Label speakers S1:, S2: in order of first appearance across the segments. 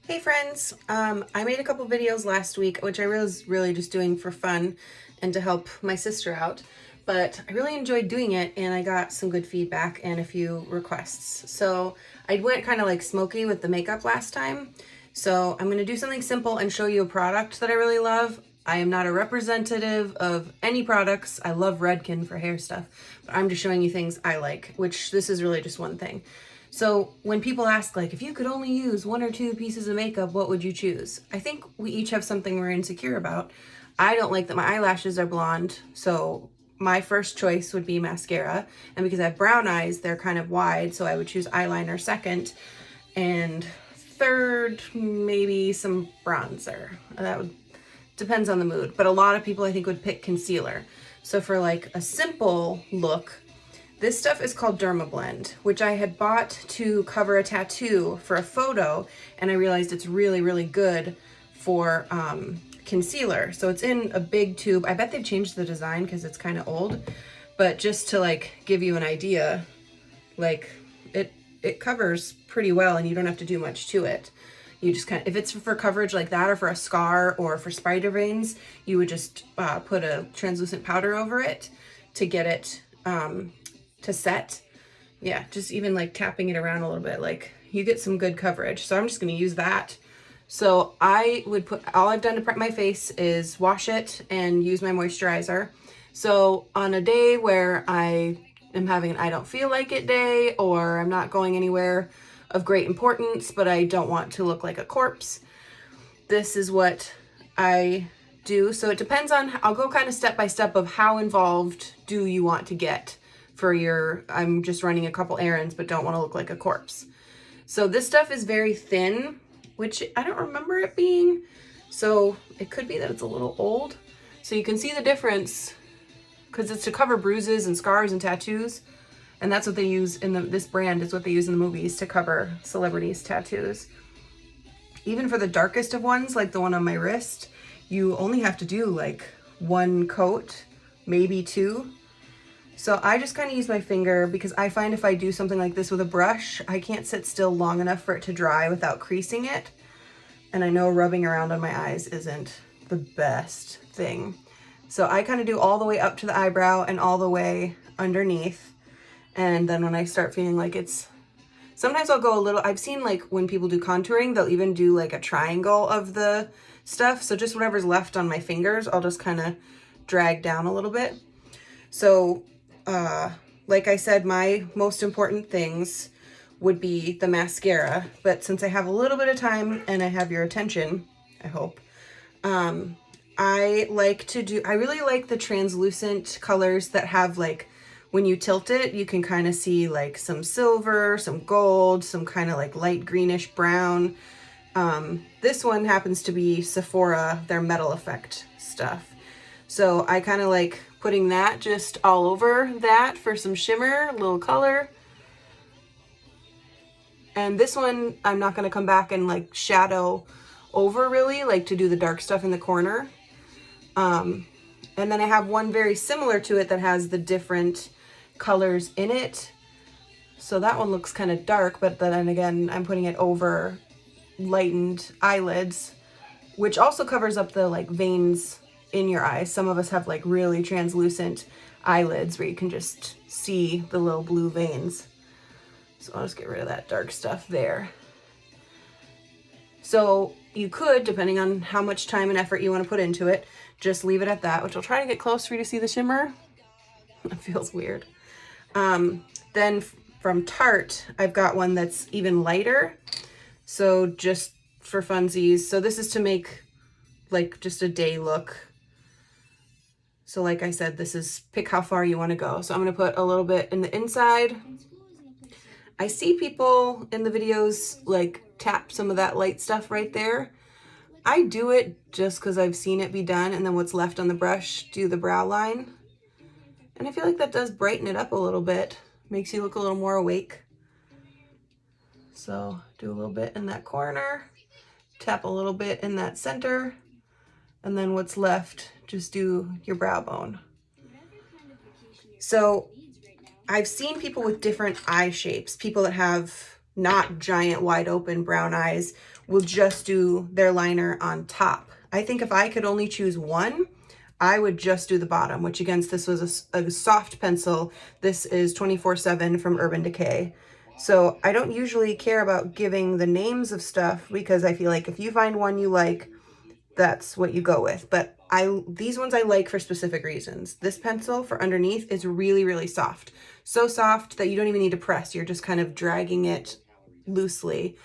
S1: Hey friends, I made a couple videos last week, which I was really just doing for fun and to help my sister out, but I really enjoyed doing it and I got some good feedback and a few requests. So I went kind of like smoky with the makeup last time. So I'm going to do something simple and show you a product that I really love. I am not a representative of any products. I love Redken for hair stuff, but I'm just showing you things I like, which this is really just one thing. So when people ask, like, if you could only use one or two pieces of makeup, what would you choose? I think we each have something we're insecure about. I don't like that my eyelashes are blonde, so my first choice would be mascara. And because I have brown eyes, they're kind of wide, so I would choose eyeliner second. And third, maybe some bronzer. That would depends on the mood, but a lot of people I think would pick concealer. So for like a simple look, this stuff is called Dermablend, which I had bought to cover a tattoo for a photo, and I realized it's really, really good for concealer. So it's in a big tube. I bet they've changed the design because it's kind of old, but just to like give you an idea, like it covers pretty well and you don't have to do much to it. You just kind of, if it's for coverage like that or for a scar or for spider veins, you would just put a translucent powder over it to get it to set. Yeah, just even like tapping it around a little bit, like you get some good coverage. So I'm just going to use that. So I would put, all I've done to prep my face is wash it and use my moisturizer. So on a day where I am having an I don't feel like it day, or I'm not going anywhere of great importance, but I don't want to look like a corpse, this is what I do. So it depends on, I'll go kind of step by step of how involved do you want to get for your, I'm just running a couple errands but don't want to look like a corpse. So this stuff is very thin, which I don't remember it being, so it could be that it's a little old. So you can see the difference because it's to cover bruises and scars and tattoos, and that's what they use in this brand is what they use in the movies to cover celebrities' tattoos. Even for the darkest of ones, like the one on my wrist, you only have to do like one coat, maybe two. So I just kind of use my finger because I find if I do something like this with a brush, I can't sit still long enough for it to dry without creasing it. And I know rubbing around on my eyes isn't the best thing. So I kind of do all the way up to the eyebrow and all the way underneath. And then when I start feeling like it's, sometimes I'll go a little, I've seen like when people do contouring, they'll even do like a triangle of the stuff. So just whatever's left on my fingers, I'll just kind of drag down a little bit. So like I said, my most important things would be the mascara, but since I have a little bit of time and I have your attention, I hope, I really like the translucent colors that have like, when you tilt it, you can kind of see like some silver, some gold, some kind of like light greenish brown. This one happens to be Sephora, their Metal Effect stuff. So I kind of like putting that just all over that for some shimmer, a little color. And this one, I'm not going to come back and like shadow over really, like to do the dark stuff in the corner. And then I have one very similar to it that has the different colors in it. So that one looks kind of dark, but then again, I'm putting it over lightened eyelids, which also covers up the like veins in your eyes. Some of us have like really translucent eyelids where you can just see the little blue veins. So I'll just get rid of that dark stuff there. So you could, depending on how much time and effort you want to put into it, just leave it at that, which I'll try to get close for you to see the shimmer. It feels weird. Then from Tarte, I've got one that's even lighter. So just for funsies. So this is to make like just a day look. So like I said, this is pick how far you want to go. So I'm going to put a little bit in the inside. I see people in the videos like tap some of that light stuff right there. I do it just because I've seen it be done, and then what's left on the brush, do the brow line. And I feel like that does brighten it up a little bit, makes you look a little more awake. So do a little bit in that corner, tap a little bit in that center, and then what's left, just do your brow bone. So I've seen people with different eye shapes, people that have not giant wide open brown eyes will just do their liner on top. I think if I could only choose one, I would just do the bottom, which again, this was a soft pencil. This is 24/7 from Urban Decay. So I don't usually care about giving the names of stuff because I feel like if you find one you like, that's what you go with. But these ones I like for specific reasons. This pencil for underneath is really, really soft. So soft that you don't even need to press. You're just kind of dragging it loosely.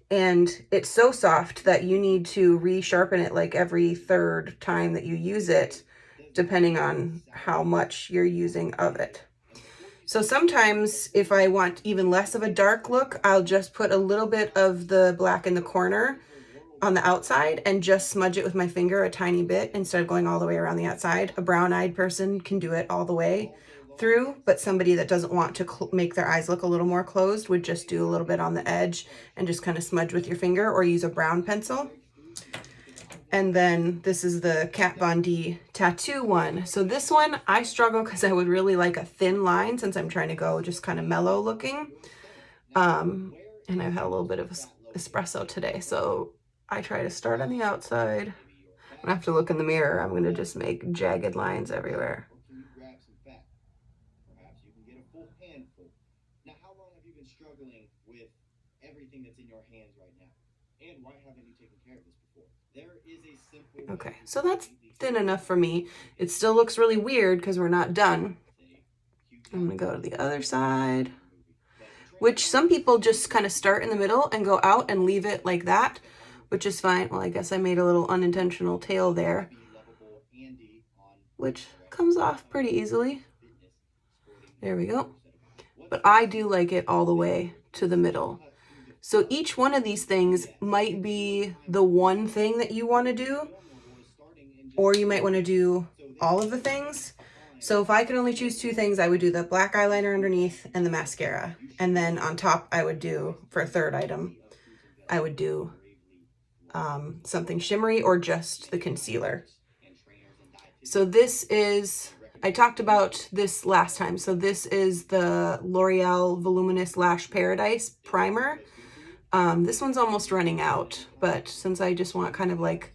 S1: And it's so soft that you need to resharpen it like every third time that you use it, depending on how much you're using of it. So sometimes if I want even less of a dark look, I'll just put a little bit of the black in the corner on the outside and just smudge it with my finger a tiny bit instead of going all the way around the outside. A brown-eyed person can do it all the way through, but somebody that doesn't want to make their eyes look a little more closed would just do a little bit on the edge and just kind of smudge with your finger or use a brown pencil. And then this is the Kat Von D tattoo one. So this one I struggle because I would really like a thin line since I'm trying to go just kind of mellow looking. And I've had a little bit of espresso today, so I try to start on the outside. I'm gonna have to look in the mirror. I'm gonna just make jagged lines everywhere.
S2: Now, how long have you been struggling with everything that's in your hands right now? And why haven't you taken care of this before? There is a simple...
S1: Okay, so that's thin enough for me. It still looks really weird because we're not done. I'm gonna go to the other side, which some people just kind of start in the middle and go out and leave it like that, which is fine. Well, I guess I made a little unintentional tail there, which comes off pretty easily. There we go. But I do like it all the way to the middle. So each one of these things might be the one thing that you want to do, or you might want to do all of the things. So if I could only choose two things, I would do the black eyeliner underneath and the mascara. And then on top, I would do, for a third item, I would do something shimmery or just the concealer. So this is, I talked about this last time. So this is the L'Oreal Voluminous Lash Paradise Primer. This one's almost running out, but since I just want kind of like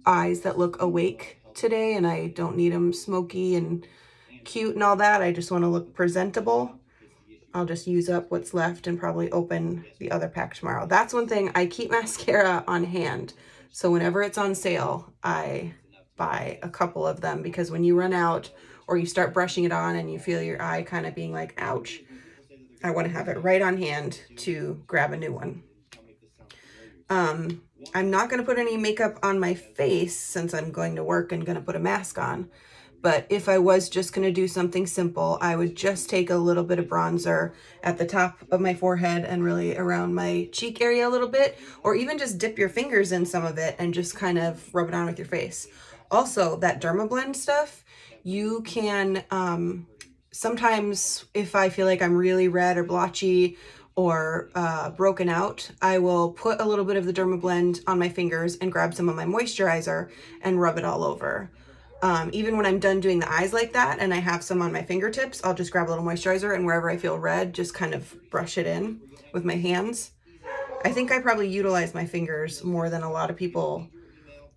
S1: eyes that look awake today and I don't need them smoky and cute and all that, I just want to look presentable, I'll just use up what's left and probably open the other pack tomorrow. That's one thing, I keep mascara on hand. So whenever it's on sale, I buy a couple of them, because when you run out or you start brushing it on and you feel your eye kind of being like, ouch, I want to have it right on hand to grab a new one. I'm not going to put any makeup on my face since I'm going to work and going to put a mask on. But if I was just going to do something simple, I would just take a little bit of bronzer at the top of my forehead and really around my cheek area a little bit, or even just dip your fingers in some of it and just kind of rub it on with your face. Also, that Dermablend stuff, you can, sometimes if I feel like I'm really red or blotchy or broken out, I will put a little bit of the Dermablend on my fingers and grab some of my moisturizer and rub it all over. Even when I'm done doing the eyes like that and I have some on my fingertips, I'll just grab a little moisturizer and wherever I feel red, just kind of brush it in with my hands. I think I probably utilize my fingers more than a lot of people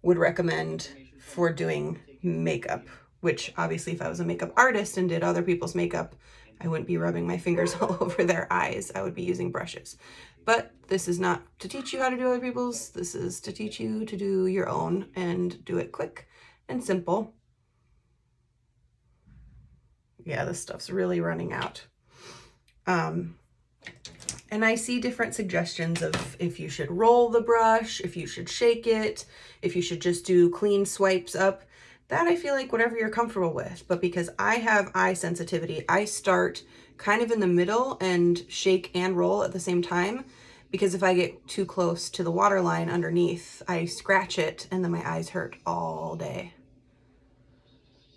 S1: would recommend for doing makeup, which obviously if I was a makeup artist and did other people's makeup, I wouldn't be rubbing my fingers all over their eyes. I would be using brushes. But this is not to teach you how to do other people's. This is to teach you to do your own and do it quick and simple. Yeah, this stuff's really running out. And I see different suggestions of if you should roll the brush, if you should shake it, if you should just do clean swipes up. That I feel like whatever you're comfortable with. But because I have eye sensitivity, I start kind of in the middle and shake and roll at the same time. Because if I get too close to the waterline underneath, I scratch it and then my eyes hurt all day.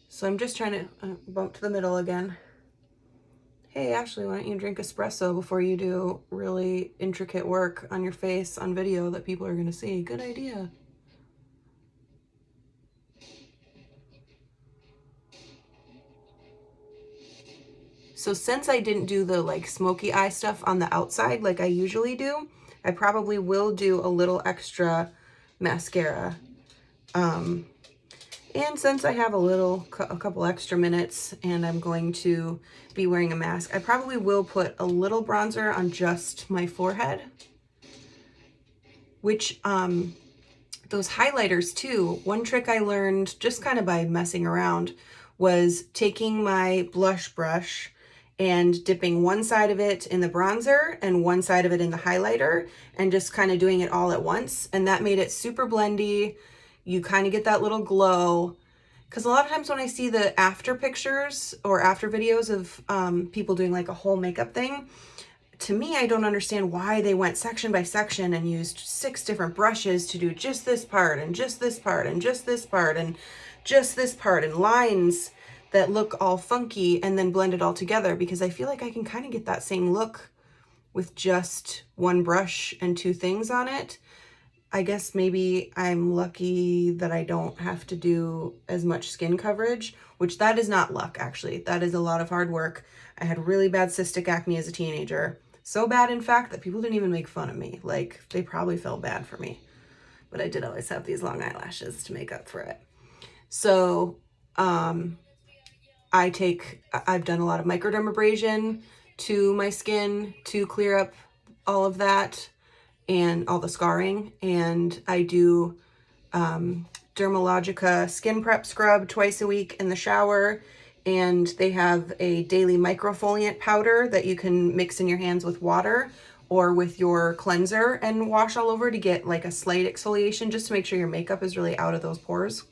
S1: So I'm just trying to bump to the middle again. Hey, Ashley, why don't you drink espresso before you do really intricate work on your face on video that people are going to see? Good idea. So since I didn't do the like smoky eye stuff on the outside like I usually do, I probably will do a little extra mascara. And since I have a couple extra minutes and I'm going to be wearing a mask, I probably will put a little bronzer on just my forehead, which, those highlighters too, one trick I learned just kind of by messing around was taking my blush brush and dipping one side of it in the bronzer and one side of it in the highlighter and just kind of doing it all at once. And that made it super blendy. You kind of get that little glow. Because a lot of times when I see the after pictures or after videos of people doing like a whole makeup thing, to me, I don't understand why they went section by section and used 6 different brushes to do just this part and just this part and just this part and just this part and lines that look all funky and then blend it all together, because I feel like I can kind of get that same look with just one brush and 2 things on it. I guess maybe I'm lucky that I don't have to do as much skin coverage, which that is not luck, actually. That is a lot of hard work. I had really bad cystic acne as a teenager. So bad, in fact, that people didn't even make fun of me. Like, they probably felt bad for me. But I did always have these long eyelashes to make up for it. So, I've done a lot of microdermabrasion to my skin to clear up all of that and all the scarring. And I do Dermalogica skin prep scrub twice a week in the shower. And they have a daily microfoliant powder that you can mix in your hands with water or with your cleanser and wash all over to get like a slight exfoliation, just to make sure your makeup is really out of those pores.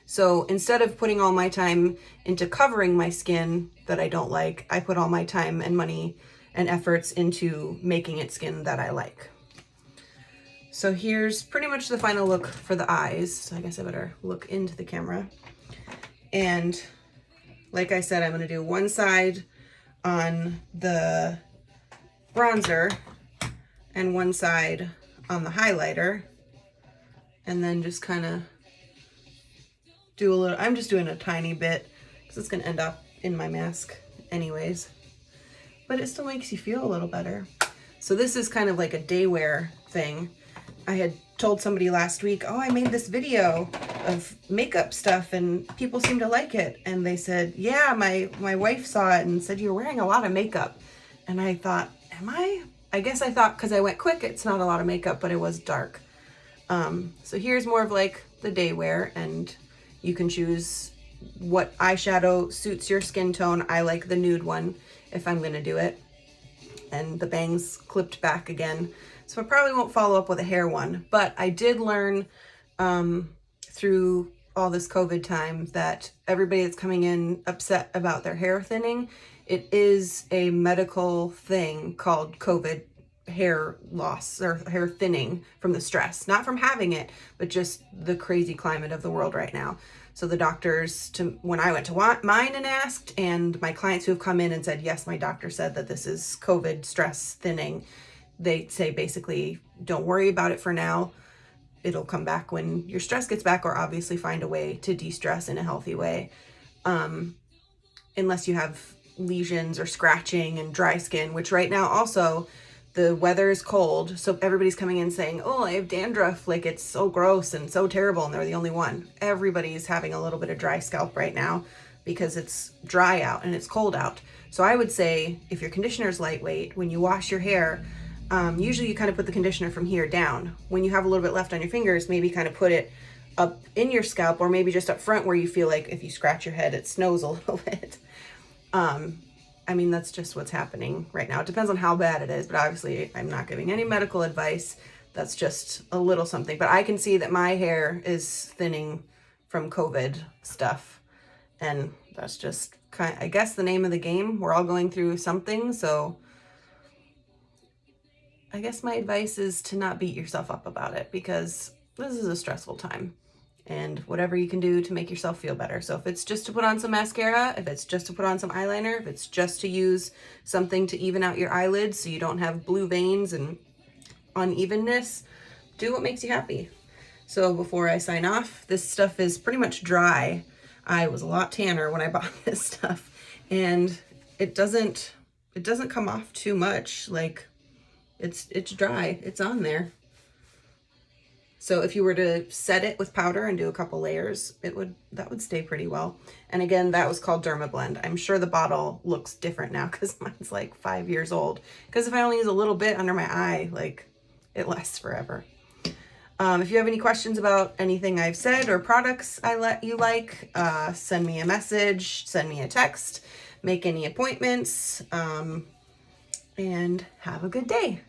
S1: So instead of putting all my time into covering my skin that I don't like, I put all my time and money and efforts into making it skin that I like. So here's pretty much the final look for the eyes. So I guess I better look into the camera. And like I said, I'm going to do one side on the bronzer and one side on the highlighter. And then just kind of do a little, I'm just doing a tiny bit because it's going to end up in my mask anyways. But it still makes you feel a little better. So this is kind of like a day wear thing. I had told somebody last week, oh, I made this video of makeup stuff and people seem to like it. And they said, yeah, my wife saw it and said, you're wearing a lot of makeup. And I thought, am I? I guess I thought because I went quick, it's not a lot of makeup, but it was dark. So here's more of like the day wear, and you can choose what eyeshadow suits your skin tone. I like the nude one if I'm gonna do it. And the bangs clipped back again. So I probably won't follow up with a hair one, but I did learn through all this COVID time that everybody that's coming in upset about their hair thinning, it is a medical thing called COVID hair loss or hair thinning from the stress, not from having it, but just the crazy climate of the world right now. So the doctors, when I went to mine and asked, and my clients who have come in and said, yes, my doctor said that this is COVID stress thinning, they say basically, don't worry about it for now. It'll come back when your stress gets back, or obviously find a way to de-stress in a healthy way. Unless you have lesions or scratching and dry skin, which right now also the weather is cold. So everybody's coming in saying, oh, I have dandruff. Like, it's so gross and so terrible. And they're the only one. Everybody's having a little bit of dry scalp right now because it's dry out and it's cold out. So I would say if your conditioner is lightweight, when you wash your hair, usually you kind of put the conditioner from here down. When you have a little bit left on your fingers, maybe kind of put it up in your scalp, or maybe just up front where you feel like if you scratch your head, it snows a little bit. I mean, that's just what's happening right now. It depends on how bad it is, but obviously I'm not giving any medical advice. That's just a little something. But I can see that my hair is thinning from COVID stuff. And that's just kind of, I guess, the name of the game. We're all going through something. So I guess my advice is to not beat yourself up about it, because this is a stressful time. And whatever you can do to make yourself feel better. So if it's just to put on some mascara, if it's just to put on some eyeliner, if it's just to use something to even out your eyelids so you don't have blue veins and unevenness, do what makes you happy. So before I sign off, this stuff is pretty much dry. I was a lot tanner when I bought this stuff. And it doesn't come off too much. Like it's dry, it's on there. So if you were to set it with powder and do a couple layers, that would stay pretty well. And again, that was called Dermablend. I'm sure the bottle looks different now because mine's like 5 years old. Because if I only use a little bit under my eye, like it lasts forever. If you have any questions about anything I've said or products you like, send me a message, send me a text, make any appointments, and have a good day.